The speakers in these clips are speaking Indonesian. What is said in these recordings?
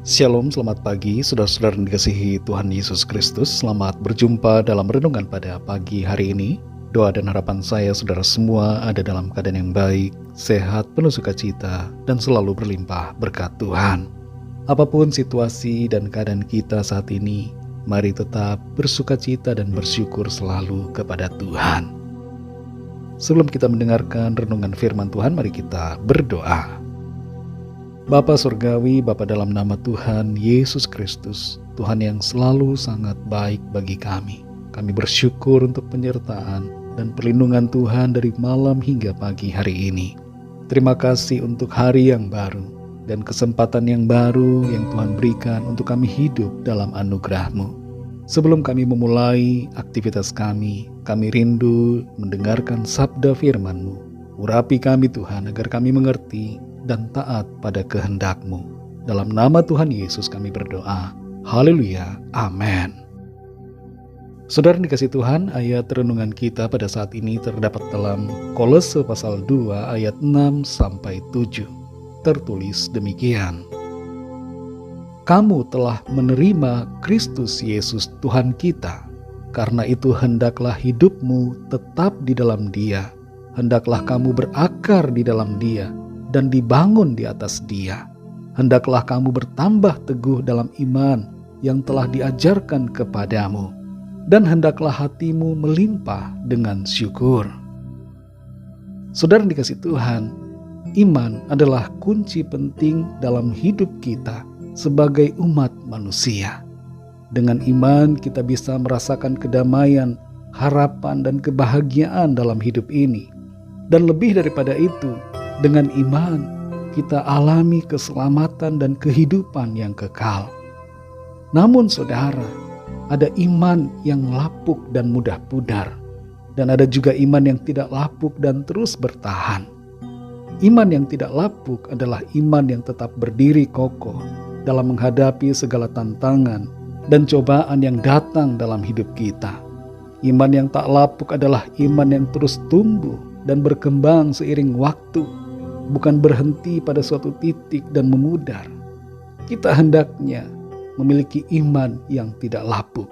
Shalom, selamat pagi saudara-saudara yang dikasihi Tuhan Yesus Kristus. Selamat berjumpa dalam renungan pada pagi hari ini. Doa dan harapan saya saudara semua ada dalam keadaan yang baik, sehat, penuh sukacita, dan selalu berlimpah berkat Tuhan. Apapun situasi dan keadaan kita saat ini, mari tetap bersukacita dan bersyukur selalu kepada Tuhan. Sebelum kita mendengarkan renungan firman Tuhan, mari kita berdoa. Bapa Surgawi, Bapa dalam nama Tuhan Yesus Kristus, Tuhan yang selalu sangat baik bagi kami. Kami bersyukur untuk penyertaan dan perlindungan Tuhan dari malam hingga pagi hari ini. Terima kasih untuk hari yang baru dan kesempatan yang baru yang Tuhan berikan untuk kami hidup dalam anugerah-Mu. Sebelum kami memulai aktivitas kami rindu mendengarkan sabda firman-Mu. Urapi kami Tuhan agar kami mengerti dan taat pada kehendak-Mu. Dalam nama Tuhan Yesus kami berdoa. Haleluya. Amin. Saudara dikasih Tuhan, ayat renungan kita pada saat ini terdapat dalam Kolose pasal 2 ayat 6-7. Tertulis demikian. Kamu telah menerima Kristus Yesus Tuhan kita. Karena itu hendaklah hidupmu tetap di dalam Dia. Hendaklah kamu berakar di dalam Dia dan dibangun di atas Dia. Hendaklah kamu bertambah teguh dalam iman yang telah diajarkan kepadamu, dan hendaklah hatimu melimpah dengan syukur. Saudara dikasih Tuhan, iman adalah kunci penting dalam hidup kita sebagai umat manusia. Dengan iman kita bisa merasakan kedamaian, harapan, dan kebahagiaan dalam hidup ini. Dan lebih daripada itu, dengan iman, kita alami keselamatan dan kehidupan yang kekal. Namun saudara, ada iman yang lapuk dan mudah pudar. Dan ada juga iman yang tidak lapuk dan terus bertahan. Iman yang tidak lapuk adalah iman yang tetap berdiri kokoh dalam menghadapi segala tantangan dan cobaan yang datang dalam hidup kita. Iman yang tak lapuk adalah iman yang terus tumbuh dan berkembang seiring waktu, bukan berhenti pada suatu titik dan memudar. Kita hendaknya memiliki iman yang tidak lapuk.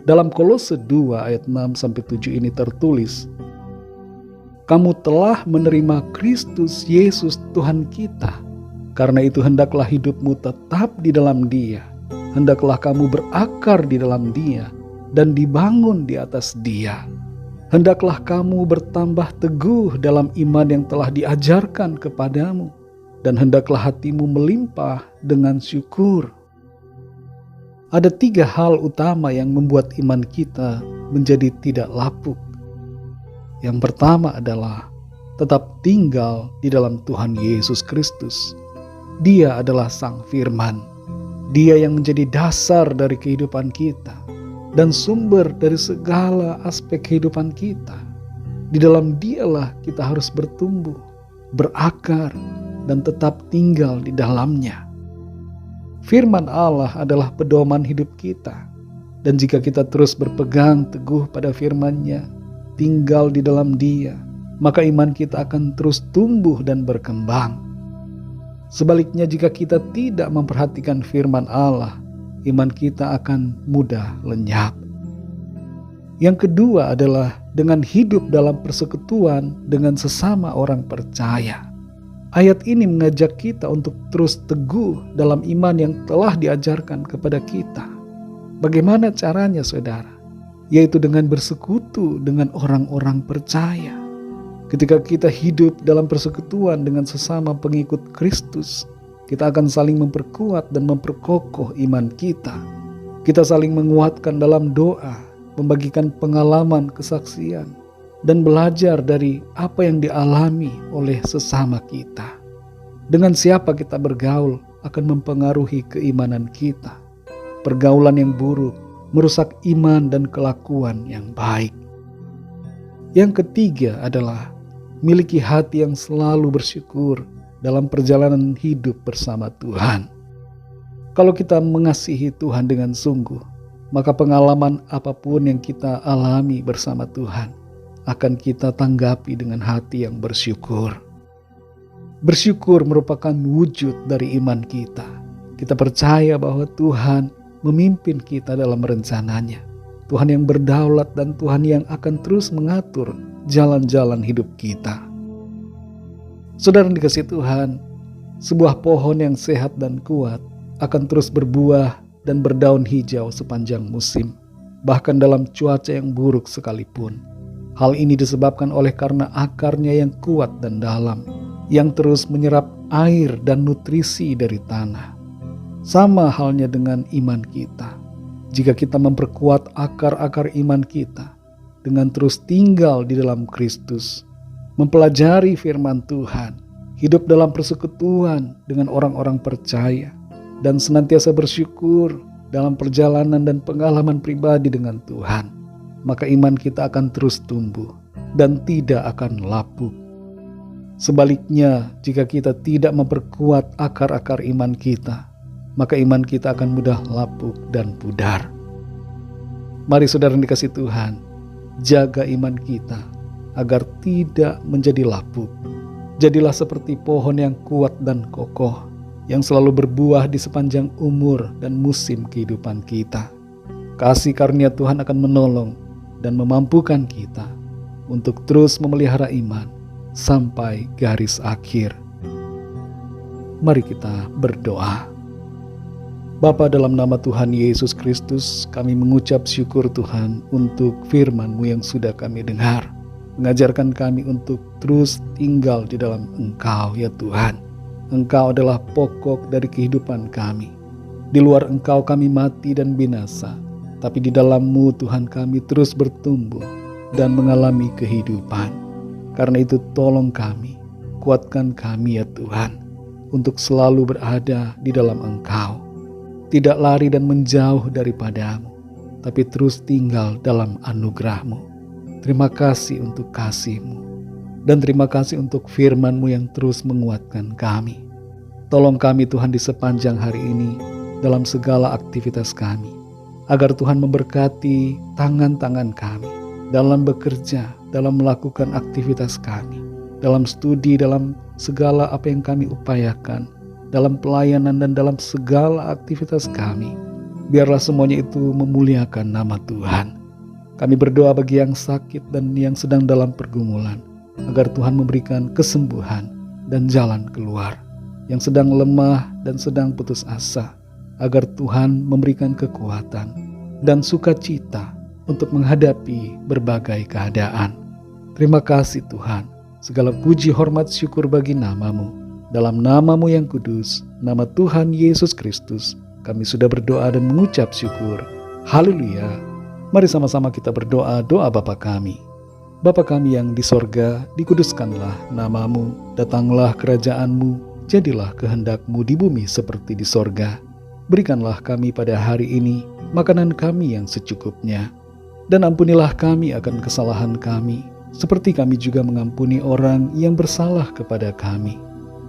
Dalam Kolose 2 ayat 6-7 ini tertulis, kamu telah menerima Kristus Yesus Tuhan kita. Karena itu hendaklah hidupmu tetap di dalam Dia. Hendaklah kamu berakar di dalam Dia dan dibangun di atas Dia. Hendaklah kamu bertambah teguh dalam iman yang telah diajarkan kepadamu, dan hendaklah hatimu melimpah dengan syukur. Ada 3 hal utama yang membuat iman kita menjadi tidak lapuk. Yang pertama adalah tetap tinggal di dalam Tuhan Yesus Kristus. Dia adalah Sang Firman. Dia yang menjadi dasar dari kehidupan kita dan sumber dari segala aspek kehidupan kita. Di dalam Dialah kita harus bertumbuh, berakar, dan tetap tinggal di dalamnya. Firman Allah adalah pedoman hidup kita. Dan jika kita terus berpegang teguh pada firman-Nya, tinggal di dalam Dia, maka iman kita akan terus tumbuh dan berkembang. Sebaliknya, jika kita tidak memperhatikan firman Allah, iman kita akan mudah lenyap. Yang kedua adalah dengan hidup dalam persekutuan dengan sesama orang percaya. Ayat ini mengajak kita untuk terus teguh dalam iman yang telah diajarkan kepada kita. Bagaimana caranya, saudara? Yaitu dengan bersekutu dengan orang-orang percaya. Ketika kita hidup dalam persekutuan dengan sesama pengikut Kristus, kita akan saling memperkuat dan memperkokoh iman kita. Kita saling menguatkan dalam doa, membagikan pengalaman kesaksian, dan belajar dari apa yang dialami oleh sesama kita. Dengan siapa kita bergaul akan mempengaruhi keimanan kita. Pergaulan yang buruk merusak iman dan kelakuan yang baik. Yang ketiga adalah miliki hati yang selalu bersyukur dalam perjalanan hidup bersama Tuhan. Kalau kita mengasihi Tuhan dengan sungguh, maka pengalaman apapun yang kita alami bersama Tuhan akan kita tanggapi dengan hati yang bersyukur. Bersyukur merupakan wujud dari iman kita. Kita percaya bahwa Tuhan memimpin kita dalam rencananya. Tuhan yang berdaulat dan Tuhan yang akan terus mengatur jalan-jalan hidup kita. Saudara dikasihi Tuhan, sebuah pohon yang sehat dan kuat akan terus berbuah dan berdaun hijau sepanjang musim, bahkan dalam cuaca yang buruk sekalipun. Hal ini disebabkan oleh karena akarnya yang kuat dan dalam, yang terus menyerap air dan nutrisi dari tanah. Sama halnya dengan iman kita. Jika kita memperkuat akar-akar iman kita dengan terus tinggal di dalam Kristus, mempelajari firman Tuhan, hidup dalam persekutuan dengan orang-orang percaya, dan senantiasa bersyukur dalam perjalanan dan pengalaman pribadi dengan Tuhan, maka iman kita akan terus tumbuh dan tidak akan lapuk. Sebaliknya, jika kita tidak memperkuat akar-akar iman kita, maka iman kita akan mudah lapuk dan pudar. Mari saudara yang dikasihi Tuhan, jaga iman kita agar tidak menjadi lapuk. Jadilah seperti pohon yang kuat dan kokoh, yang selalu berbuah di sepanjang umur dan musim kehidupan kita. Kasih karunia Tuhan akan menolong dan memampukan kita untuk terus memelihara iman sampai garis akhir. Mari kita berdoa. Bapa, dalam nama Tuhan Yesus Kristus, kami mengucap syukur Tuhan untuk firman-Mu yang sudah kami dengar. Mengajarkan kami untuk terus tinggal di dalam Engkau ya Tuhan. Engkau adalah pokok dari kehidupan kami. Di luar Engkau kami mati dan binasa, tapi di dalam-Mu Tuhan kami terus bertumbuh dan mengalami kehidupan. Karena itu tolong kami, kuatkan kami ya Tuhan, untuk selalu berada di dalam Engkau. Tidak lari dan menjauh daripada-Mu, tapi terus tinggal dalam anugerah-Mu. Terima kasih untuk kasih-Mu, dan terima kasih untuk firman-Mu yang terus menguatkan kami. Tolong kami Tuhan di sepanjang hari ini dalam segala aktivitas kami, agar Tuhan memberkati tangan-tangan kami dalam bekerja, dalam melakukan aktivitas kami, dalam studi, dalam segala apa yang kami upayakan, dalam pelayanan dan dalam segala aktivitas kami. Biarlah semuanya itu memuliakan nama Tuhan. Kami berdoa bagi yang sakit dan yang sedang dalam pergumulan, agar Tuhan memberikan kesembuhan dan jalan keluar. Yang sedang lemah dan sedang putus asa, agar Tuhan memberikan kekuatan dan sukacita untuk menghadapi berbagai keadaan. Terima kasih Tuhan. Segala puji, hormat, syukur bagi nama-Mu. Dalam nama-Mu yang kudus, nama Tuhan Yesus Kristus, kami sudah berdoa dan mengucap syukur. Haleluya. Mari sama-sama kita berdoa doa Bapa kami. Bapa kami yang di sorga, dikuduskanlah nama-Mu, datanglah kerajaan-Mu, jadilah kehendak-Mu di bumi seperti di sorga. Berikanlah kami pada hari ini makanan kami yang secukupnya, dan ampunilah kami akan kesalahan kami, seperti kami juga mengampuni orang yang bersalah kepada kami.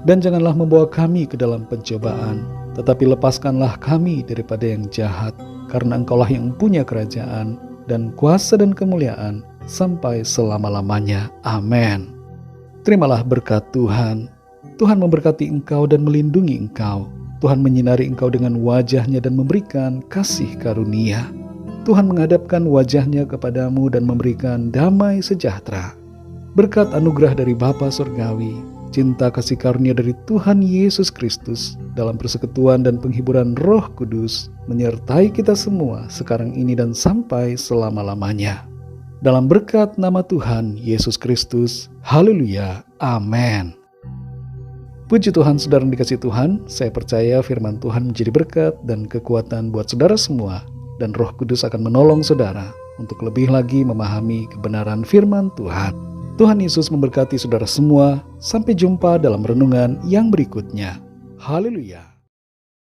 Dan janganlah membawa kami ke dalam pencobaan, tetapi lepaskanlah kami daripada yang jahat, karena Engkaulah yang punya kerajaan dan kuasa dan kemuliaan sampai selama-lamanya. Amin. Terimalah berkat Tuhan. Tuhan memberkati engkau dan melindungi engkau. Tuhan menyinari engkau dengan wajah-Nya dan memberikan kasih karunia. Tuhan menghadapkan wajah-Nya kepadamu dan memberikan damai sejahtera. Berkat anugerah dari Bapa Surgawi, cinta kasih karunia dari Tuhan Yesus Kristus, dalam persekutuan dan penghiburan Roh Kudus, menyertai kita semua sekarang ini dan sampai selama-lamanya. Dalam berkat nama Tuhan Yesus Kristus, haleluya, amin. Puji Tuhan, saudara yang dikasihi Tuhan, saya percaya firman Tuhan menjadi berkat dan kekuatan buat saudara semua, dan Roh Kudus akan menolong saudara untuk lebih lagi memahami kebenaran firman Tuhan. Tuhan Yesus memberkati saudara semua. Sampai jumpa dalam renungan yang berikutnya. Haleluya.